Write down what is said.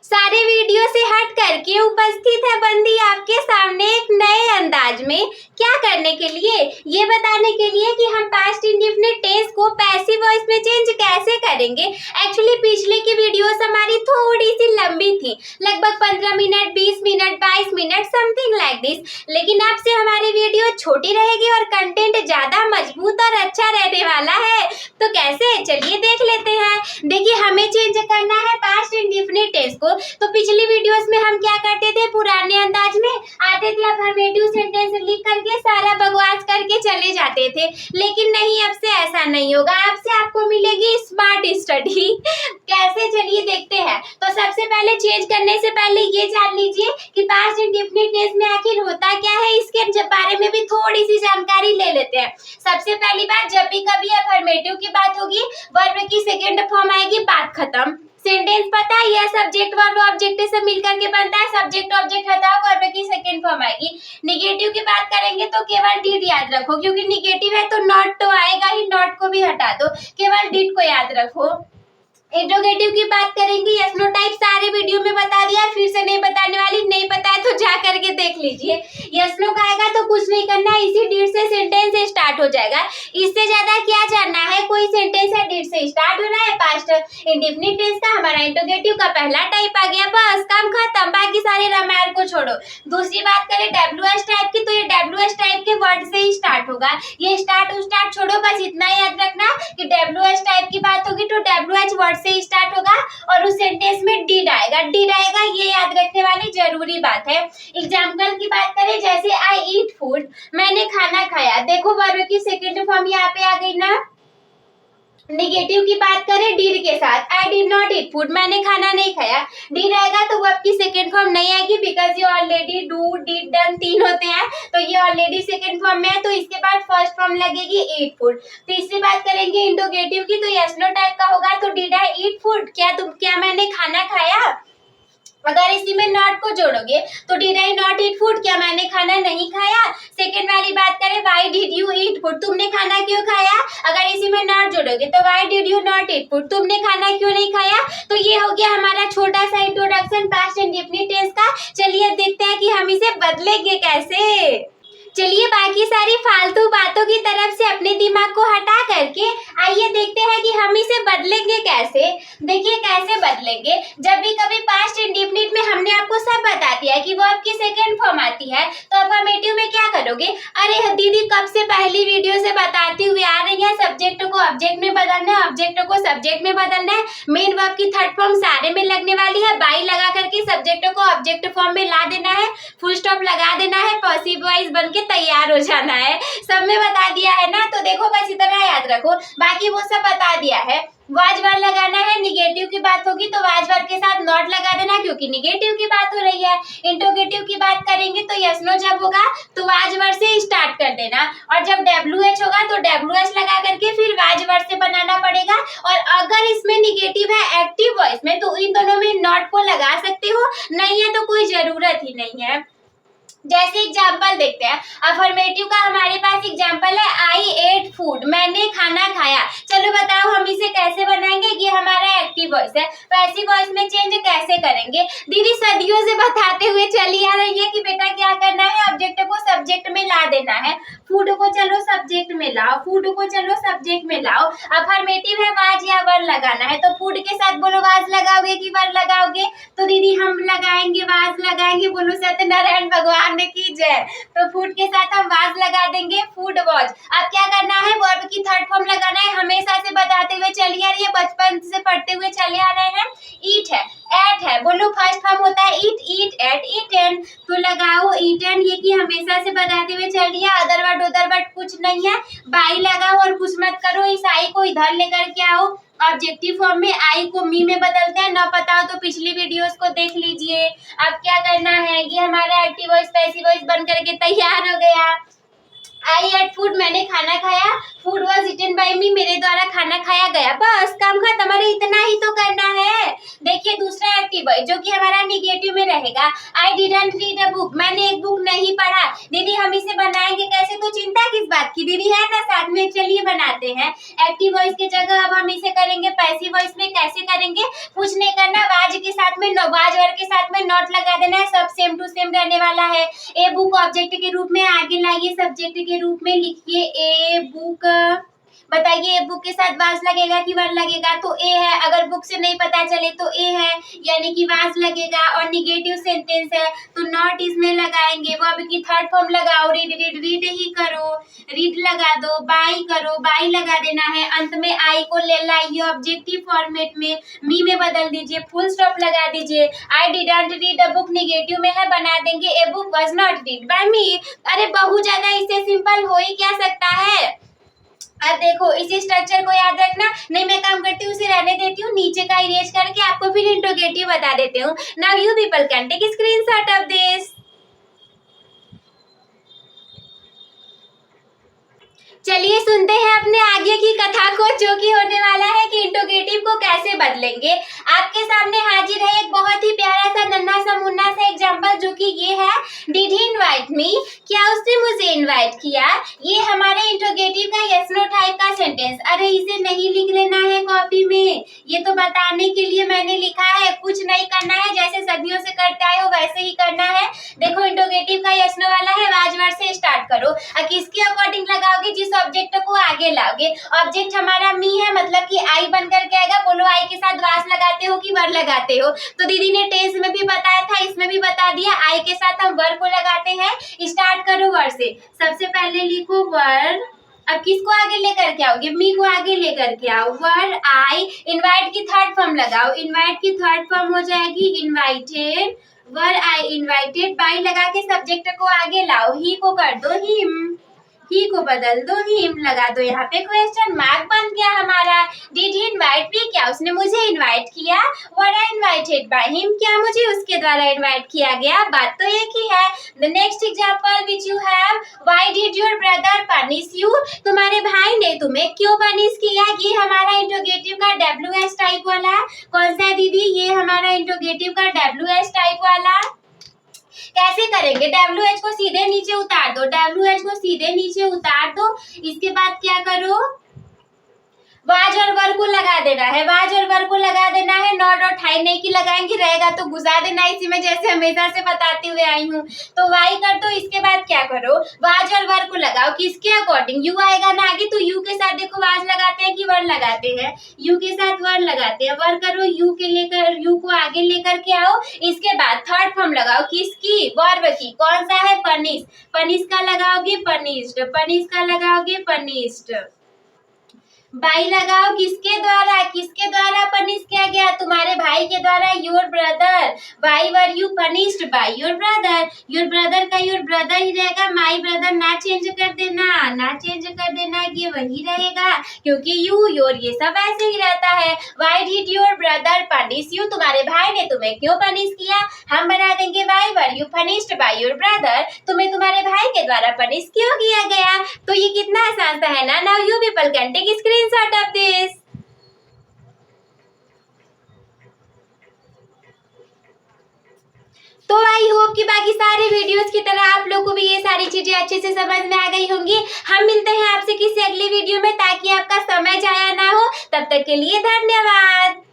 सारे वीडियो से हट करके उपस्थित है बंदी आपके सामने एक नए अंदाज में। क्या करने के लिए? ये बताने के लिए कि हम पास्ट इंडेफिनिट टेंस को पैसिव वॉइस में चेंज कैसे करेंगे। एक्चुअली पिछले की वीडियोस हमारी थोड़ी सी लंबी थी, लगभग 15 minute, 20 minute, 22 minute, something like this. लेकिन अब से हमारी वीडियो छोटी रहेगी और कंटेंट ज्यादा मजबूत और अच्छा रहने वाला है। तो कैसे, चलिए देख लेते हैं। देखिए, हमें चेंज करना है पास्ट इंडेफिनिट टेंस को। तो पिछली वीडियोस में हम क्या करते थे, पुराने अंदाज में आते थे, अफर्मेटिव सेंटेंस लिख करके सारा बकवास करके चले जाते थे। लेकिन नहीं, अब से ऐसा नहीं होगा। अब से आपको मिलेगी स्मार्ट स्टडी। कैसे, चलिए देखते हैं। तो सबसे पहले चेंज करने से पहले ये जान लीजिए कि पास्ट इंडेफिनिट टेंस में आखिर होता क्या है, इसके बारे में भी थोड़ी सी जानकारी ले लेते हैं। सबसे पहली बात, जब भी कभी अफर्मेटिव की बात होगी, वर्ब की सेकंड फॉर्म आएगी, बात खत्म। सेंटेंस पता है, यह सब्जेक्ट वर्ब ऑब्जेक्ट से मिलकर के बनता है। सब्जेक्ट ऑब्जेक्ट हटाओ, वर्ब की सेकंड फॉर्म आएगी। निगेटिव की बात करेंगे तो केवल डिड याद रखो, क्योंकि निगेटिव है तो नॉट तो आएगा ही, नॉट को भी हटा दो, केवल डिड को याद रखो। इंट्रोगेटिव की बात करेंगे, यस नो टाइप सारे वीडियो में बता दिया, फिर से नहीं बताने वाली। नहीं पता है तो जा करके देख लीजिए। यस नो आएगा तो कुछ नहीं करना है, इसी डिड से सेंटेंस स्टार्ट हो जाएगा। इससे ज्यादा क्या जानना है, कोई सेंटेंस है डिड से स्टार्ट हो रहा है, पास्ट इंडेफिनिट टेंस का हमारा इंट्रोगेटिव का पहला टाइप आ गया, बस काम खत्म, बाकी सारे रामायण को छोड़ो। दूसरी बात करें डब्ल्यूएच टाइप की, तो ये डब्ल्यूएच टाइप के वर्ड से ही स्टार्ट होगा। ये स्टार्ट छोड़ो, बस इतना याद रखना कि डब्ल्यूएच टाइप की बात होगी तो डब्ल्यूएच वर्ड से स्टार्ट होगा और उस सेंटेंस में डिड आएगा, ये याद रखने वाली जरूरी बात है। एग्जाम्पल की बात करें, जैसे आई ईट फूड, मैंने खाना खाया। देखो वर्ब की सेकंड फॉर्म यहाँ पे आ गई ना। नेगेटिव की बात करें डिड के साथ, I did not eat food, मैंने खाना नहीं खाया। डिड आएगा तो वर्ब की सेकंड फॉर्म नहीं आएगी, बिकॉज ये ऑलरेडी डू डिड डन तीन होते हैं, तो ये ऑलरेडी सेकंड फॉर्म में है, तो इसके बाद फर्स्ट फॉर्म लगेगी ईट फूड। तीसरी बात करेंगे इंट्रोगेटिव की, तो यस नो टाइप का होगा, तो डिड आई ईट फूड, क्या मैंने खाना खाया। अगर इसी में नॉट को जोड़ोगे तो did I not eat food, क्या मैंने खाना नहीं खाया। सेकंड वाली बात करें, why did you eat food, तुमने खाना क्यों खाया। अगर इसी में नॉट जोड़ोगे तो why did you not eat food, तुमने खाना क्यों नहीं खाया। तो ये हो गया हमारा छोटा सा इंट्रोडक्शन पास्ट इंडेफिनिट टेंस का। चलिए देखते हैं कि हम इसे बदलेंगे कैसे। चलिए बाकी सारी फालतू बातों की तरफ से अपने दिमाग को हटा करके आइए देखते हैं कि हम इसे बदलेंगे कैसे। देखिए कैसे बदलेंगे, जब भी कभी पास्ट इंडेफिनिट में हमने आपको सब बता दिया कि वर्ब की सेकंड फॉर्म आती है, तो अफर्मेटिव में क्या करोगे। अरे दीदी कब से पहली वीडियो से बताती हुई आ रही है, सब्जेक्ट को ऑब्जेक्ट में बदलना है, ऑब्जेक्ट को सब्जेक्ट में बदलना है, मेन वर्ब की थर्ड फॉर्म सारे में लगने वाली है, बाई लगा करके सब्जेक्ट को ऑब्जेक्ट फॉर्म में ला देना है, फुल स्टॉप लगा देना है, पॉसिबल वॉइस बन के तैयार हो जाना है। सब में बता दिया है ना, तो देखो बस इतना याद रखो, बाकी वो सब बता दिया है। वाज वर्ड लगाना है, निगेटिव की बात होगी तो वाज वर्ड के साथ नॉट लगा देना, क्योंकि निगेटिव की बात हो रही है। इंट्रोगेटिव की बात करेंगे तो यस नो जब होगा तो वाज वर्ड से स्टार्ट कर देना, और जब डब्ल्यूएच होगा तो डब्ल्यूएच लगा करके फिर वाज वर्ड से बनाना पड़ेगा। और अगर इसमें निगेटिव है एक्टिव वॉइस में, तो इन दोनों में नॉट को लगा सकते हो, नहीं है तो कोई जरूरत ही नहीं है। जैसे एग्जाम्पल देखते हैं, अफर्मेटिव का हमारे पास एग्जाम्पल है आई एट फूड, मैंने खाना खाया। चलो बताओ हम इसे कैसे बनाएंगे, ये हमारा एक्टिव वॉइस है, पैसिव वॉइस में चेंज कैसे करेंगे। दीदी सदियों से बताते हुए चली आ रही है कि बेटा क्या करना है, ऑब्जेक्ट को सब्जेक्ट में ला देना है। फूड को चलो सब्जेक्ट में लाओ, फूड को चलो सब्जेक्ट में लाओ। अफर्मेटिव है, वाज या वर लगाना है, तो फूड के साथ बोलो वाज लगाओगे कि वर लगाओगे। तो दीदी हम लगाएंगे, वाज लगाएंगे, बोलो सत्यनारायण भगवान की जय। तो फूड के साथ हम वाज लगा देंगे, फूड वॉज। अब क्या करना है, वर्ब की थर्ड फॉर्म लगाना है, हमेशा से बताते हुए चली आ रही है, बचपन से पढ़ते हुए चले आ रहे हैं। ईट है, एट है, बोलो फर्स्ट फॉर्म होता है ईट, ईट एट, ईटन, तो लगाओ ईटन, ये की हमेशा से बताते हुए चल रही है। अदर वर्ड उधर वर्ड कुछ नहीं है, बाई लगाओ और कुछ मत करो, इस आई को इधर लेकर के आओ। ऑब्जेक्टिव फॉर्म में आई को मी में बदलते हैं, ना पता हो तो पिछली वीडियोस को देख लीजिए। अब क्या करना है, ये हमारा एक्टिव वॉइस पैसिव वॉइस बन करके तैयार हो गया। आई एट फूड, मैंने खाना खाया। फूड वॉज इटन बाय मी, मेरे द्वारा खाना खाया गया। बस काम खत्म, हमारे इतना ही तो करना है। देखिए दूसरा एक्टिव है जो कि हमारा निगेटिव में रहेगा। आई डिडंट रीड अ बुक, मैंने एक बुक नहीं पढ़ा। दीदी हम इसे बनाएंगे कैसे, तो चिंता किस बात की दीदी, है ना साथ में, चलिए बनाते हैं। एक्टिव वॉइस की जगह अब हम इसे करेंगे पैसिव वॉइस में। कैसे करेंगे, कुछ नहीं करना, वाज के साथ में वाज वर्ड के साथ में नॉट लगा देना है, सब सेम टू सेम रहने वाला है। ए बुक ऑब्जेक्ट के रूप में आगे लाइए, सब्जेक्ट के रूप में लिखिए ए बुक। बताइए ए बुक के साथ वाज लगेगा कि वर लगेगा, तो ए है। अगर बुक से नहीं पता चले तो ए है, यानी कि वाज लगेगा। और निगेटिव सेंटेंस है तो नॉट इसमें लगाएंगे। वर्ब की थर्ड फॉर्म लगाओ, रीड रीड रीड ही करो, रीड लगा दो। बाई करो, बाई लगा देना है। अंत में आई को ले लाइए ऑब्जेक्टिव फॉर्मेट में, मी में बदल दीजिए, फुल स्टॉप लगा दीजिए। I didn't read a book negative में है, बना देंगे a book was not read by me. अरे बहुत ज्यादा, इससे सिंपल हो ही क्या सकता है। अब देखो इसी स्ट्रक्चर को याद रखना। नहीं मैं काम करती हूँ, उसे रहने देती हूँ, नीचे का इरेज करके आपको फिर इंट्रोगेटिव बता देती हूँ। Now you people can take screenshot of this. चलिए सुनते हैं अपने आगे की कथा को, जो कि होने वाला है कि इंट्रोगेटिव को कैसे बदलेंगे। आपके सामने हाजिर है एक बहुत ही प्यारा सा नन्हा सा मुन्ना सा एग्जाम्पल, जो कि ये है डिड ही इनवाइट मी, क्या उसने मुझे इनवाइट किया। ये हमारे इंट्रोगेटिव का यस नो टाइप का सेंटेंस। अरे इसे नहीं लिख लेना है कॉपी में, ये तो बताने के लिए मैंने लिखा है, कुछ नहीं करना है, जैसे सदियों से करते आए हो वैसे ही करना है। देखो इंट्रोगेटिव का यस नो वाला है, वाज वर्ड से स्टार्ट करो और किसके अकॉर्डिंग लगाओगे, जिस ऑब्जेक्ट को आगे लाओगे। ऑब्जेक्ट हमारा मी है, मतलब कि आई बन करके आएगा। बोलो आई के साथ वास लगाते हो कि वर लगाते हो, तो दीदी ने टेंस में भी बताया था, इसमें भी बता दिया। आई के साथ हम वर को लगाते हैं। स्टार्ट करो वर से, सबसे पहले लिखो वर। अब किसको आगे लेकर के आओगे, मी को आगे लेकर के आओ, वर आई। इनवाइट की थर्ड फॉर्म लगाओ, इनवाइट की थर्ड फॉर्म हो जाएगी invited, were I invited. By लगा के सब्जेक्ट को आगे लाओ, ही को कर दो हिम, ही को बदल दो हिम, लगा दो यहाँ पे क्वेश्चन मार्क, बन गया हमारा। डिड ही इनवाइट मी, क्या उसने मुझे इनवाइट किया। वर आई इनवाइटेड बाय हिम, क्या मुझे उसके द्वारा इनवाइट किया गया। बात तो एक ही है। The next example which you have, why did your brother punish you, तुम्हारे भाई ने तुम्हें क्यों पनिश किया। ये हमारा इंट्रोगेटिव का WS टाइप वाला, कौन सा है दीदी, ये हमारा इंट्रोगेटिव का WS टाइप वाला। कैसे करेंगे, WH को सीधे नीचे उतार दो, WH को सीधे नीचे उतार दो। इसके बाद क्या करो, वाज और वर को लगा देना है, वाज और वर को लगा देना है। नॉट और ठाई नहीं की लगाएंगे, रहेगा तो घुसा देना इसी में, जैसे हमेशा से बताती हुए आई हूँ। तो वाई कर दो। इसके बाद क्या करो, वाज और वर को लगाओ, किसके अकॉर्डिंग, यू आएगा ना आगे, तो यू के साथ देखो वाज लगाते हैं कि वर लगाते हैं, यू के साथ वर लगाते हैं। वर करो, यू के लेकर, यू को आगे लेकर के आओ। इसके बाद थर्ड फॉर्म लगाओ, किसकी, वर्ब की, कौन सा है, पनिश। पनिश का लगाओगे पनिश्ड, पनिश का लगाओगे पनिश्ड। बाई लगाओ, किसके द्वारा, किसके द्वारा पनिश किया गया, तुम्हारे भाई के द्वारा, your brother. Why were you punished by your brother, your brother का योर ब्रदर ही रहेगा, माई ब्रदर ना चेंज कर देना, ना चेंज कर देना, ये वही रहेगा, क्योंकि यू योर ये सब ऐसे ही रहता है। Why did your brother punish you, तुम्हारे भाई ने तुम्हें क्यों पनिश किया। हम बना देंगे why were you punished by your brother, तुम्हें तुम्हारे भाई के द्वारा पनिश क्यों किया गया। तो ये कितना आसान सा है ना। Now you people can take screenshot of this. तो आई होप कि बाकी सारे वीडियोस की तरह आप लोग को भी ये सारी चीजें अच्छे से समझ में आ गई होंगी। हम मिलते हैं आपसे किसी अगली वीडियो में, ताकि आपका समय जाया ना हो। तब तक के लिए धन्यवाद।